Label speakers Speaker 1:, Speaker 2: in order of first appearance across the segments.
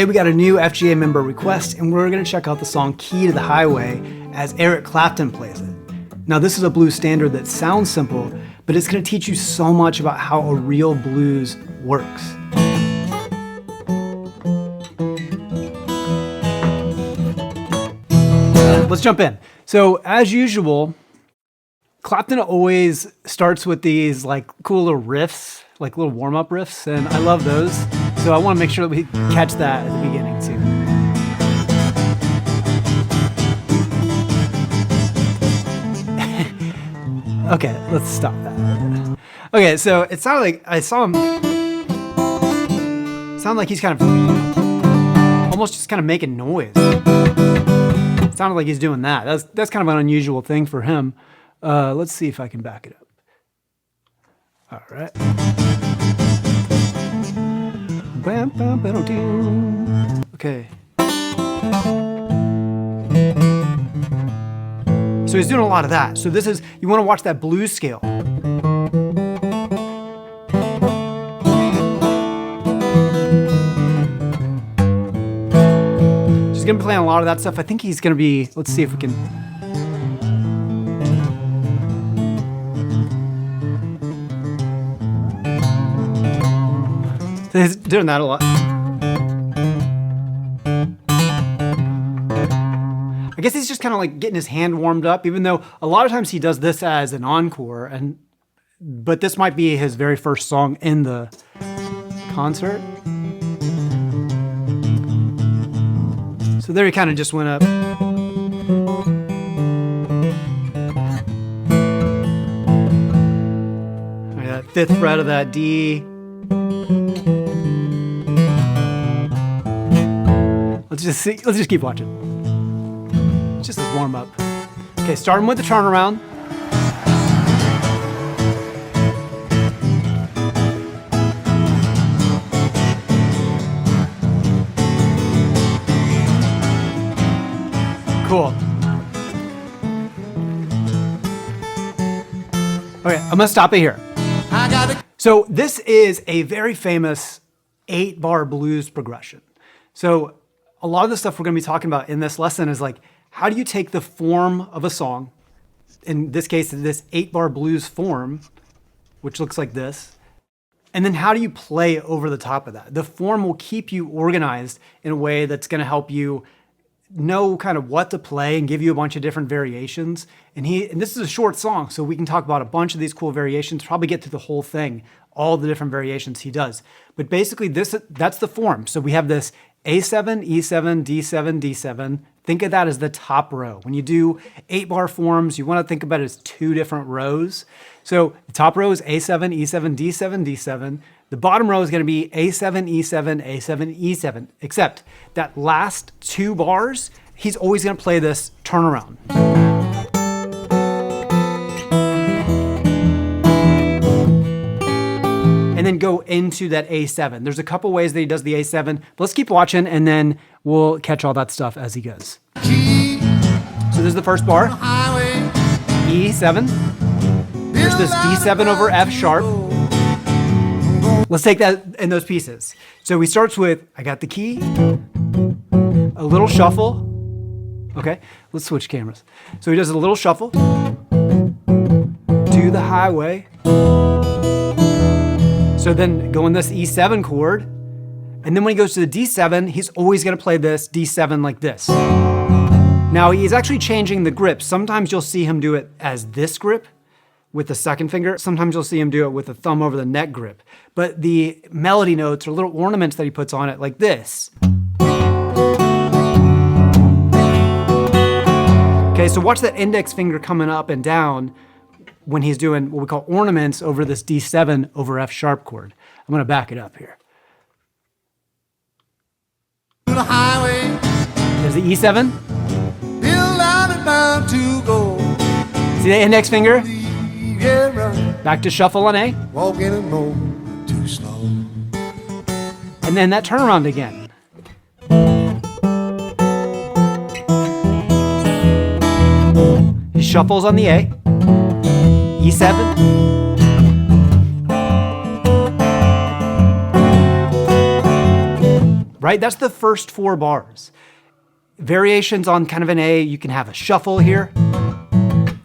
Speaker 1: Today we got a new FGA member request, and we're going to check out the song Key to the Highway as Eric Clapton plays it. Now this is a blues standard that sounds simple, but it's going to teach you so much about how a real blues works. Let's jump in. So as usual, Clapton always starts with these like cool little riffs, like little warm-up riffs, and I love those. So I want to make sure that we catch that at the beginning too. Okay, let's stop that. Okay, so it sounded like I saw him. It sounded like he's kind of almost just kind of making noise. It sounded like he's doing that. That's kind of an unusual thing for him. Let's see if I can back it up. All right. Okay. So he's doing a lot of that. So this is, you want to watch that blues scale. He's going to be playing a lot of that stuff. I think he's going to be, let's see if we can. He's doing that a lot. I guess he's just kind of like getting his hand warmed up, even though a lot of times he does this as an encore, but this might be his very first song in the concert. So there he kind of just went up. That fifth fret of that D. Let's just keep watching. It's just this warm up. Okay, starting with the turnaround. Cool. Okay, I'm gonna stop it here. So this is a very famous 8-bar blues progression. So a lot of the stuff we're gonna be talking about in this lesson is like, how do you take the form of a song, in this case, this 8-bar blues form, which looks like this, and then how do you play over the top of that? The form will keep you organized in a way that's gonna help you know kind of what to play and give you a bunch of different variations. And this is a short song, so we can talk about a bunch of these cool variations, probably get through the whole thing, all the different variations he does. But basically that's the form. So we have this A7, E7, D7, D7. Think of that as the top row. When you do 8-bar forms, you want to think about it as 2 different rows. So the top row is A7, E7, D7, D7. The bottom row is going to be A7, E7, A7, E7, except that last 2 bars, he's always going to play this turnaround. And then go into that A7. There's a couple ways that he does the A7, but let's keep watching and then we'll catch all that stuff as he goes. So this is the first bar, E7. There's this D7 over F sharp. Let's take that in those pieces. So he starts with, I got the key, a little shuffle. Okay, let's switch cameras. So he does a little shuffle to the highway. So then go in this E7 chord. And then when he goes to the D7, he's always gonna play this D7 like this. Now he's actually changing the grip. Sometimes you'll see him do it as this grip with the second finger. Sometimes you'll see him do it with the thumb over the neck grip. But the melody notes or little ornaments that he puts on it like this. Okay, so watch that index finger coming up and down when he's doing what we call ornaments over this D7 over F sharp chord. I'm gonna back it up here. There's the E7. See the index finger? Back to shuffle on A. And then that turnaround again. He shuffles on the A. E7. right? That's the first 4 bars. Variations on kind of an A, you can have a shuffle here.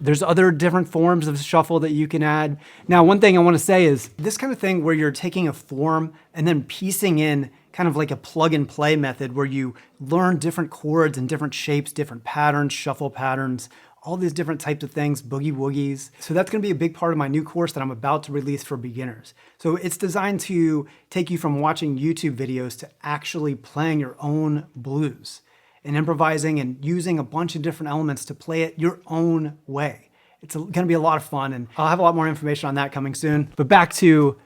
Speaker 1: There's other different forms of shuffle that you can add. Now, one thing I want to say is this kind of thing where you're taking a form and then piecing in kind of like a plug and play method where you learn different chords and different shapes, different patterns, shuffle patterns, all these different types of things, boogie woogies. So that's going to be a big part of my new course that I'm about to release for beginners. So it's designed to take you from watching YouTube videos to actually playing your own blues and improvising and using a bunch of different elements to play it your own way. It's going to be a lot of fun, and I'll have a lot more information on that coming soon. But back to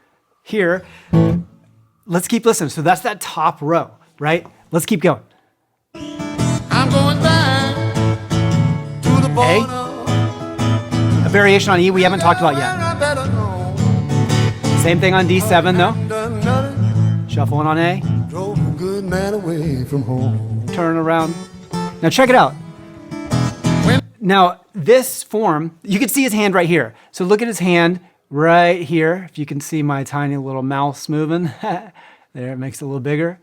Speaker 1: here, let's keep listening. So that's that top row, right? Let's keep going.
Speaker 2: I'm going back to the border.
Speaker 1: A variation on E we haven't talked about yet. Same thing on D7 though. Shuffling on A.
Speaker 2: Drove a good man away from home.
Speaker 1: Turn around. Now check it out. Now this form, you can see his hand right here. So look at his hand right here. If you can see my tiny little mouse moving. There, it makes it a little bigger.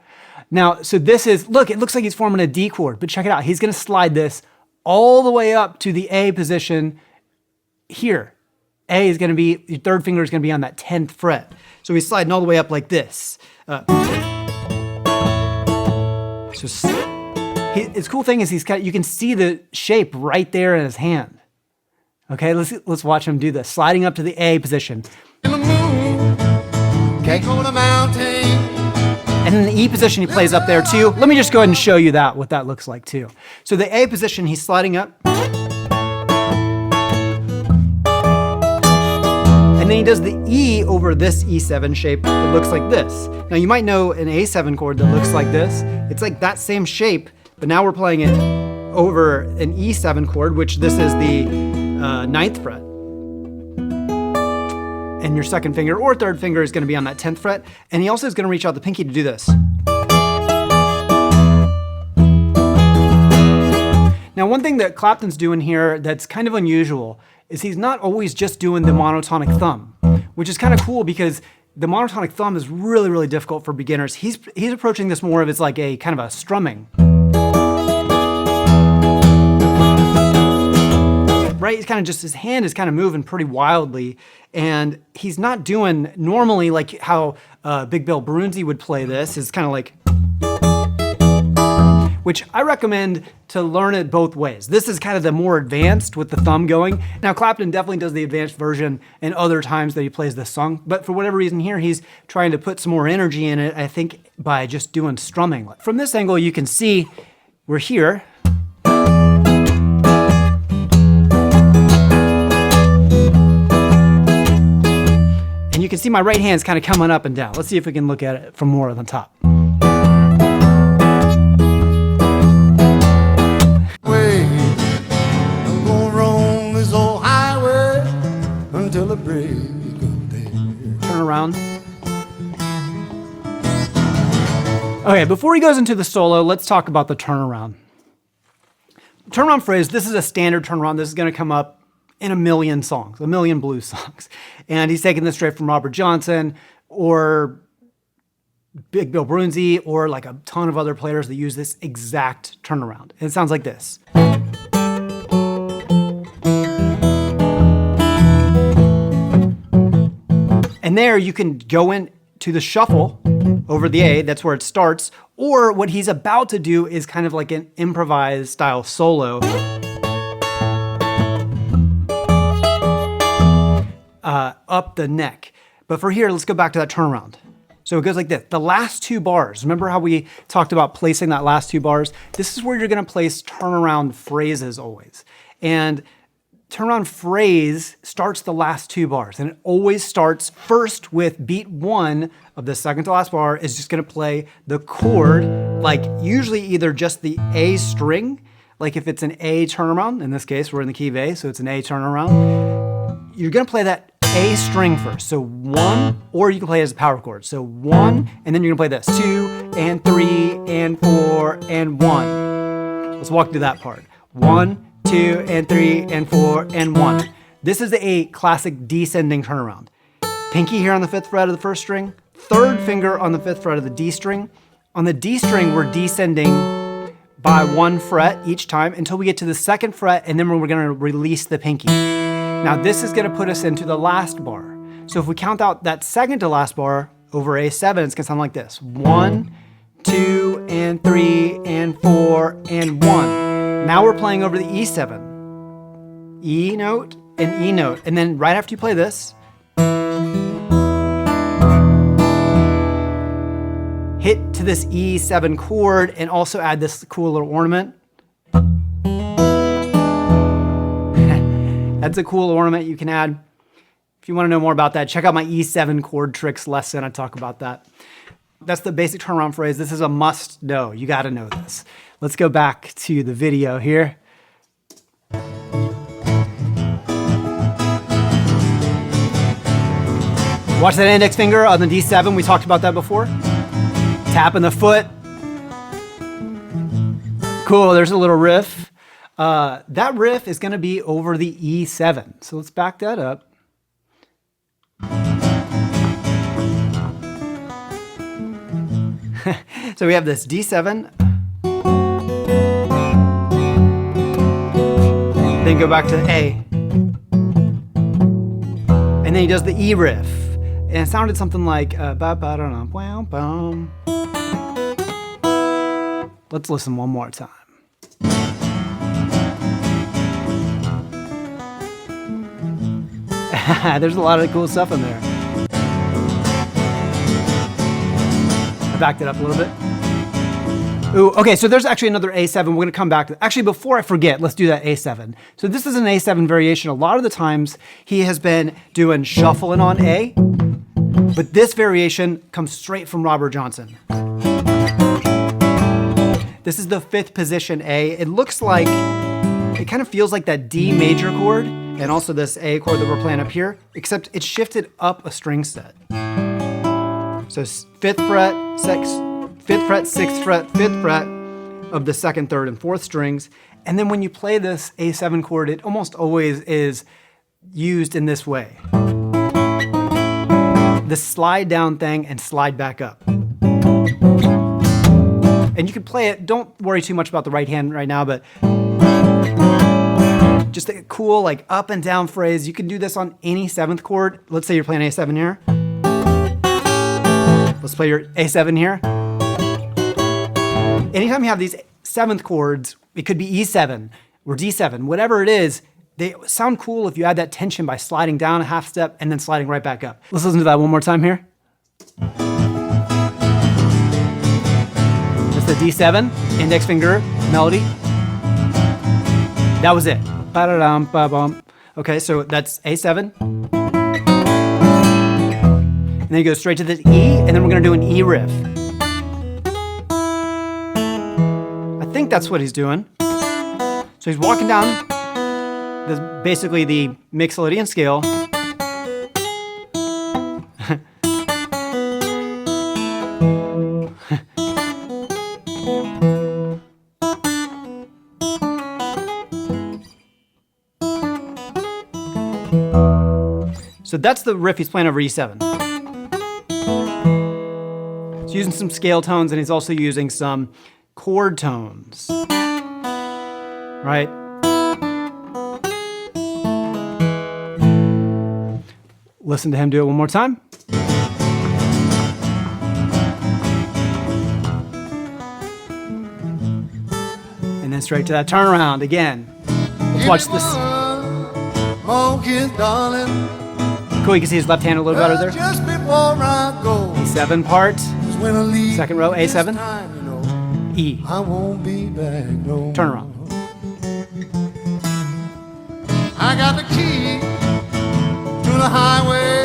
Speaker 1: Now, so this is, look, it looks like he's forming a D chord, but check it out. He's gonna slide this all the way up to the A position here. A is gonna be, your third finger is gonna be on that 10th fret. So he's sliding all the way up like this. His cool thing is you can see the shape right there in his hand. Okay, let's watch him do this. Sliding up to the A position. Okay. And in the E position, he plays up there too. Let me just go ahead and show you what that looks like too. So the A position, he's sliding up. And then he does the E over this E7 shape that looks like this. Now you might know an A7 chord that looks like this. It's like that same shape, but now we're playing it over an E7 chord, which this is the 9th fret. And your second finger or third finger is gonna be on that 10th fret. And he also is gonna reach out the pinky to do this. Now, one thing that Clapton's doing here that's kind of unusual is he's not always just doing the monotonic thumb, which is kind of cool because the monotonic thumb is really, really difficult for beginners. He's approaching this more of as like a kind of a strumming. Right, he's kind of just, his hand is kind of moving pretty wildly, and he's not doing normally like how Big Bill Brunzi would play this. It's kind of like, which I recommend to learn it both ways. This is kind of the more advanced with the thumb going. Now Clapton definitely does the advanced version in other times that he plays this song, but for whatever reason here, he's trying to put some more energy in it, I think, by just doing strumming. From this angle, you can see we're here. And you can see my right hand's kind of coming up and down. Let's see if we can look at it from more on the top.
Speaker 2: I'm gonna roam this old highway until the break of day.
Speaker 1: Turn around. Okay, before he goes into the solo, let's talk about the turnaround. Turnaround phrase, this is a standard turnaround. This is gonna come up in a million songs, a million blues songs. And he's taking this straight from Robert Johnson or Big Bill Brunzi or like a ton of other players that use this exact turnaround. And it sounds like this. And there you can go into the shuffle over the A, that's where it starts, or what he's about to do is kind of like an improvised style solo. Up the neck. But for here, let's go back to that turnaround. So it goes like this. The last 2 bars, remember how we talked about placing that last 2 bars? This is where you're gonna place turnaround phrases always. And turnaround phrase starts the last 2 bars, and it always starts first with beat 1 of the second to last bar is just gonna play the chord, like usually either just the A string, like if it's an A turnaround, in this case, we're in the key of A, so it's an A turnaround. You're gonna play that A string first, so 1, or you can play it as a power chord. So 1, and then you're gonna play this, 2, and 3, and 4, and 1. Let's walk through that part. 1, 2, and 3, and 4, and 1. This is a classic descending turnaround. Pinky here on the 5th fret of the 1st string, 3rd finger on the 5th fret of the D string, On the D string, we're descending by 1 fret each time until we get to the 2nd fret, and then we're gonna release the pinky. Now this is gonna put us into the last bar. So if we count out that 2nd to last bar over A7, it's gonna sound like this. 1, 2, and 3, and 4, and 1. Now we're playing over the E7. E note and E note. And then right after you play this, hit to this E7 chord and also add this cool little ornament. That's a cool ornament you can add. If you want to know more about that, check out my E7 chord tricks lesson. I talk about that. That's the basic turnaround phrase. This is a must know. You got to know this. Let's go back to the video here. Watch that index finger on the D7. We talked about that before. Tapping the foot. Cool, there's a little riff. That riff is gonna be over the E7. So let's back that up. So we have this D7. Then go back to A. And then he does the E riff. And it sounded something like Let's listen one more time. There's a lot of cool stuff in there. I backed it up a little bit. Ooh, okay, so there's actually another A7. We're gonna come back to that. Actually, before I forget, let's do that A7. So this is an A7 variation. A lot of the times he has been doing shuffling on A, but this variation comes straight from Robert Johnson. This is the 5th position A. It looks like, it kind of feels like that D major chord and also this A chord that we're playing up here, except it's shifted up a string set. So 5th fret, 5th fret, 6th fret, 5th fret of the 2nd, 3rd, and 4th strings. And then when you play this A7 chord, it almost always is used in this way. The slide down thing and slide back up. And you can play it, don't worry too much about the right hand right now, but just a cool like up and down phrase. You can do this on any 7th chord. Let's say you're playing A7 here. Let's play your A7 here. Anytime you have these 7th chords, it could be E7 or D7, whatever it is, they sound cool if you add that tension by sliding down a half step and then sliding right back up. Let's listen to that one more time here. That's the D7, index finger, melody. That was it. Ba-da-dum, ba-bum. Okay, so that's A7. And then you go straight to this E, and then we're gonna do an E riff. I think that's what he's doing. So he's walking down basically the Mixolydian scale. So that's the riff he's playing over E7. He's using some scale tones and he's also using some chord tones, right? Listen to him do it one more time. And then straight to that turnaround again. Let's watch this. Cool, you can see his left hand a little better there.
Speaker 2: Just before I go,
Speaker 1: E7 part,
Speaker 2: when I leave
Speaker 1: 2nd row, A7,
Speaker 2: time, you know,
Speaker 1: E.
Speaker 2: I won't be back no
Speaker 1: Turn around.
Speaker 2: I got the key to the highway.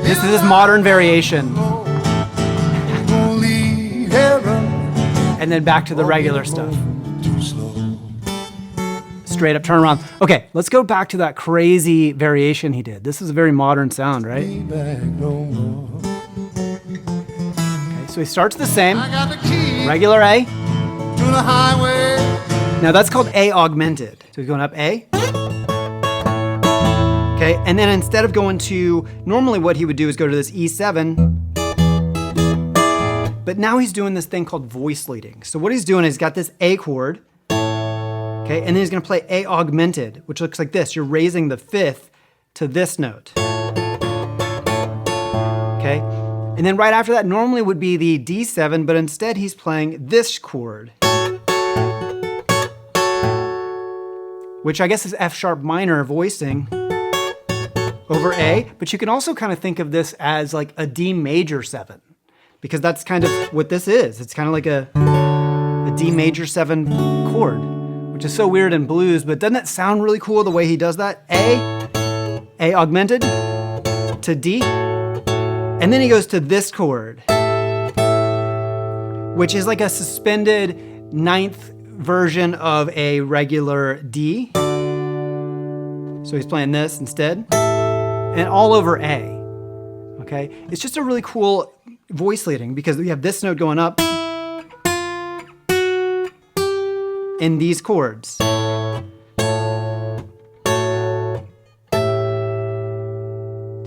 Speaker 1: This is his modern variation.
Speaker 2: Gonna leave heaven
Speaker 1: And then back to the regular stuff.
Speaker 2: too slow.
Speaker 1: Straight up turnaround. Okay, let's go back to that crazy variation he did. This is a very modern sound, right?
Speaker 2: Be back no more.
Speaker 1: Okay, so he starts the same,
Speaker 2: I got the key
Speaker 1: regular A.
Speaker 2: to the highway.
Speaker 1: Now that's called A augmented. So he's going up A. Okay, and then instead of going to, normally what he would do is go to this E7. But now he's doing this thing called voice leading. So what he's doing is he's got this A chord, okay, and then he's gonna play A augmented, which looks like this. You're raising the fifth to this note, okay? And then right after that normally would be the D7, but instead he's playing this chord, which I guess is F sharp minor voicing over A, but you can also kind of think of this as like a D major 7, because that's kind of what this is. It's kind of like a D major 7 chord, which is so weird in blues, but doesn't it sound really cool the way he does that? A augmented to D, and then he goes to this chord, which is like a suspended ninth version of a regular D. So he's playing this instead, and all over A, okay? It's just a really cool voice leading because we have this note going up in these chords.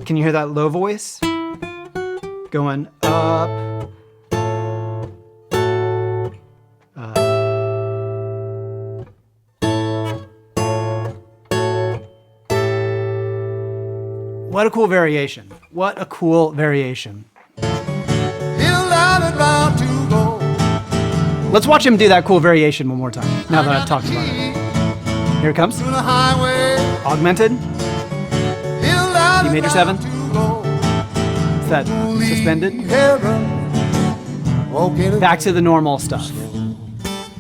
Speaker 1: Can you hear that low voice? Going up, What a cool variation. What a cool variation. Let's watch him do that cool variation one more time, now that I've talked about it. Here it comes. Augmented. D major 7. It's that suspended. Back to the normal stuff.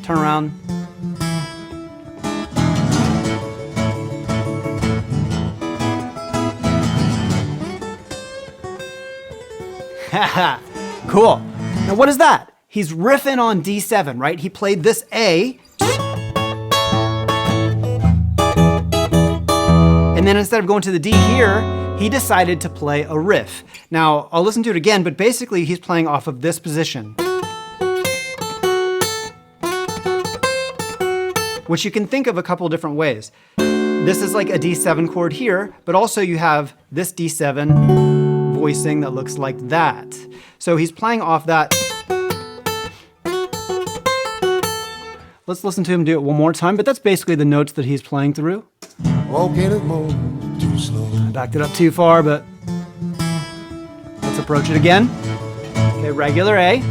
Speaker 1: Turn around. Cool. Now what is that? He's riffing on D7, right? He played this A, and then instead of going to the D here, he decided to play a riff. Now, I'll listen to it again, but basically he's playing off of this position, which you can think of a couple different ways. This is like a D7 chord here, but also you have this D7 voicing that looks like that. So he's playing off that. Let's listen to him do it one more time, but that's basically the notes that he's playing through. I backed it up too far, but let's approach it again. Okay, regular A.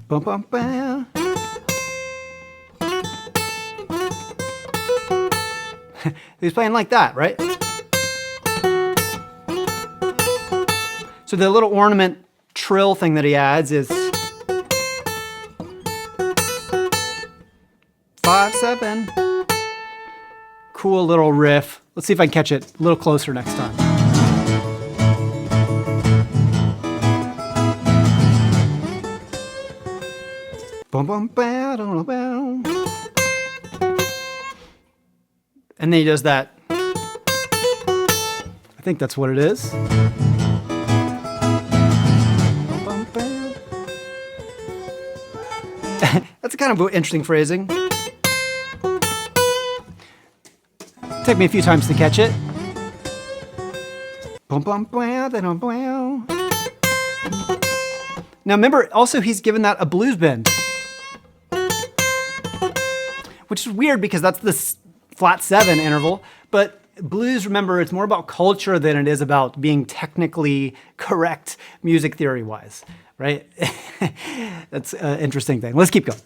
Speaker 1: Bum, bum, bam. He's playing like that, right? So the little ornament trill thing that he adds is 5/7. Cool little riff. Let's see if I can catch it a little closer next time. Bum, bum, bam, bum, bam. And then he does that. I think that's what it is. That's a kind of interesting phrasing. Took me a few times to catch it. Now remember, also he's given that a blues bend, which is weird because that's the flat 7 interval, but blues, remember, it's more about culture than it is about being technically correct music theory-wise, right? That's an interesting thing. Let's keep going.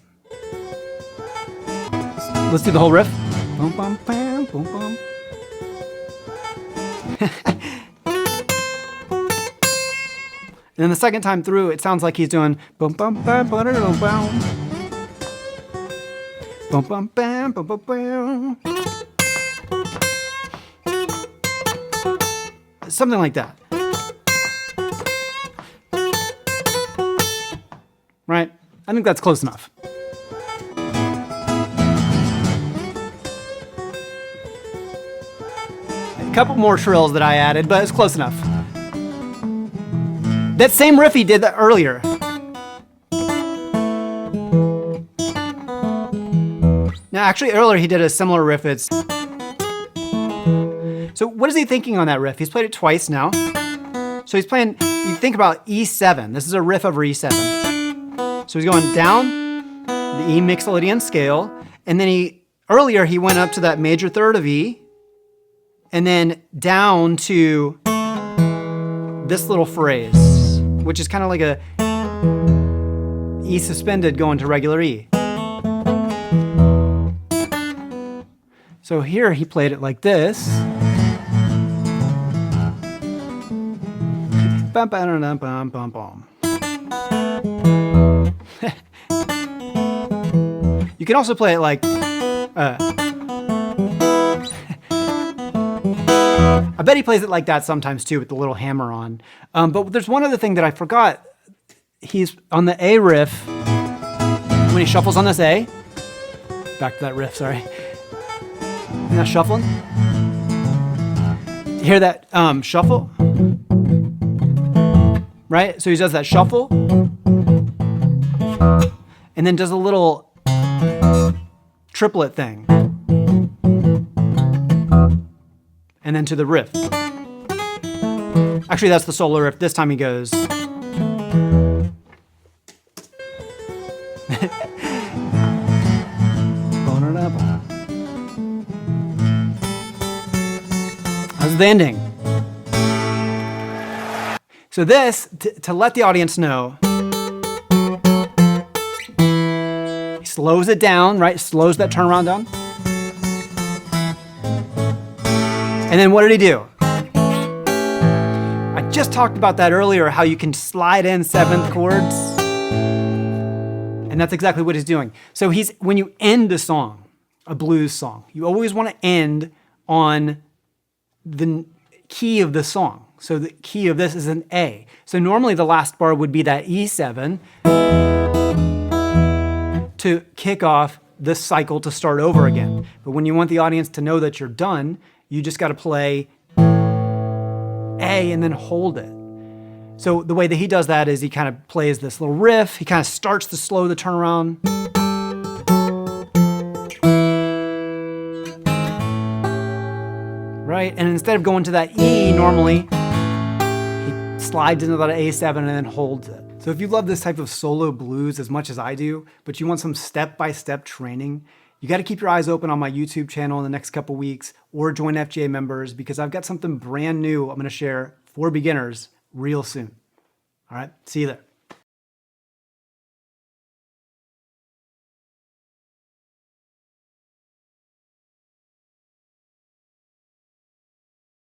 Speaker 1: Let's do the whole riff. Boom, bum, bam, boom, bum. And then the second time through, it sounds like he's doing boom, bum, bam, bum, bum, bum. Bum, bum, bam, bum, bum, bam. Something like that. Right? I think that's close enough. A couple more trills that I added, but it's close enough. That same riff he did that earlier. Now, actually, earlier he did a similar riff. So what is he thinking on that riff? He's played it twice now. So he's playing, you think about E7. This is a riff over E7. So he's going down the E Mixolydian scale, and then earlier he went up to that major third of E, and then down to this little phrase, which is kind of like a E suspended going to regular E. So here he played it like this. Bum, bum, bum, bum, bum, bum. You can also play it like I bet he plays it like that sometimes too, with the little hammer on. But there's one other thing that I forgot. He's on the A riff, when he shuffles on this A. Back to that riff, sorry. Isn't that shuffling? You hear that shuffle? Right? So he does that shuffle, and then does a little triplet thing. And then to the riff. Actually, that's the solo riff. This time he goes. That's the ending. So this, to let the audience know, he slows it down, right? Slows that turnaround down. And then what did he do? I just talked about that earlier, how you can slide in seventh chords. And that's exactly what he's doing. So when you end a song, a blues song, you always want to end on the key of the song. So the key of this is an A. So normally the last bar would be that E7 to kick off this cycle to start over again. But when you want the audience to know that you're done, you just got to play A and then hold it. So the way that he does that is he kind of plays this little riff. He kind of starts to slow the turnaround. Right? And instead of going to that E normally, he slides into that A7 and then holds it. So if you love this type of solo blues as much as I do, but you want some step-by-step training, you got to keep your eyes open on my YouTube channel in the next couple weeks, or join FGA members, because I've got something brand new I'm going to share for beginners real soon. All right, see you there.